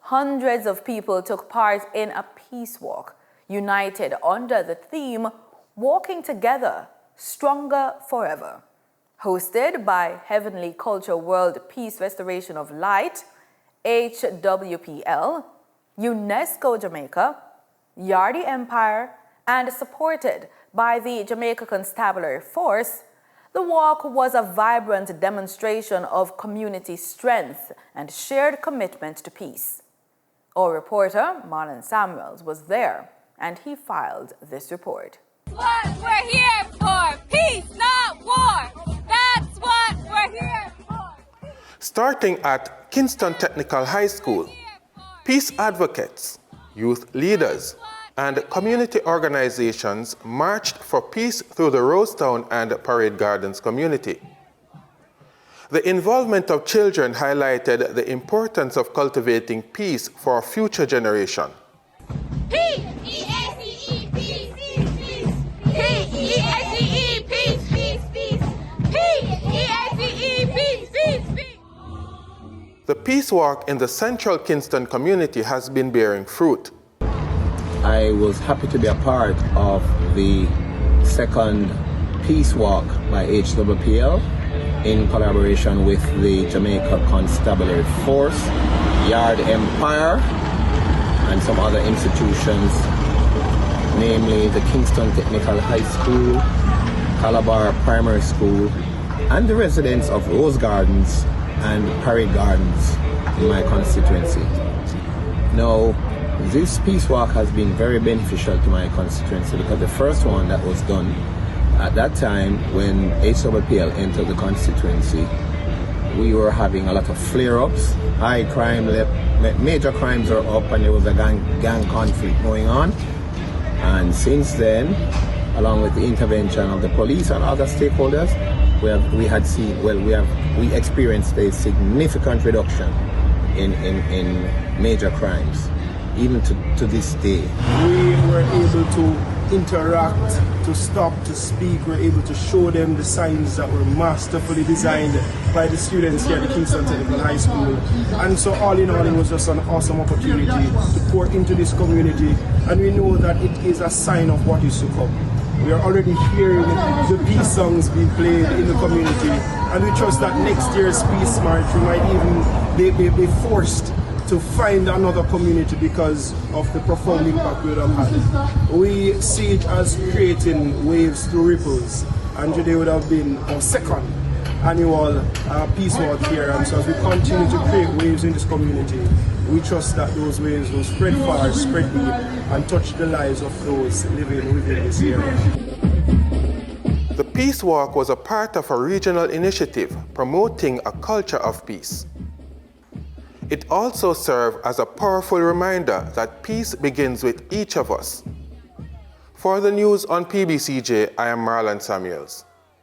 hundreds of people took part in a peace walk, united under the theme, Walking Together, Stronger Forever. Hosted by Heavenly Culture World Peace Restoration of Light, HWPL, UNESCO Jamaica, Yardi Empire, and supported by the Jamaica Constabulary Force, the walk was a vibrant demonstration of community strength and shared commitment to peace. Our reporter, Marlon Samuels, was there, and he filed this report. What we're here for, peace, not war. That's what we're here for. Starting at Kingston Technical High School, peace advocates, youth leaders, and community organizations marched for peace through the Rosetown and Parade Gardens community. The involvement of children highlighted the importance of cultivating peace for a future generation. Peace! E-A-C-E, peace, peace, peace. Peace! E-A-C-E, peace, peace, peace. Peace! E-A-C-E, peace, peace, peace. The peace walk in the central Kingston community has been bearing fruit. I was happy to be a part of the second peace walk by HWPL in collaboration with the Jamaica Constabulary Force, Yardi Empire, and some other institutions, namely the Kingston Technical High School, Calabar Primary School, and the residents of Rose Gardens and Parade Gardens in my constituency. Now, this peace walk has been very beneficial to my constituency because the first one that was done at that time when HWPL entered the constituency, we were having a lot of flare-ups, high crime, major crimes are up, and there was a gang conflict going on. And since then, along with the intervention of the police and other stakeholders, we experienced a significant reduction in major crimes. Even to this day. We were able to interact, to stop, to speak. We're able to show them the signs that were masterfully designed by the students here at the Kingston Technical High School. And so all in all, it was just an awesome opportunity to pour into this community. And we know that it is a sign of what is to come. We are already hearing the peace songs being played in the community. And we trust that next year's peace march we might even be forced to find another community because of the profound impact we have had. We see it as creating waves through ripples, and today would have been our second annual peace walk here, and so as we continue to create waves in this community, we trust that those waves will spread far, spread deep, and touch the lives of those living within this area. The peace walk was a part of a regional initiative promoting a culture of peace. It also served as a powerful reminder that peace begins with each of us. For the news on PBCJ, I am Marlon Samuels.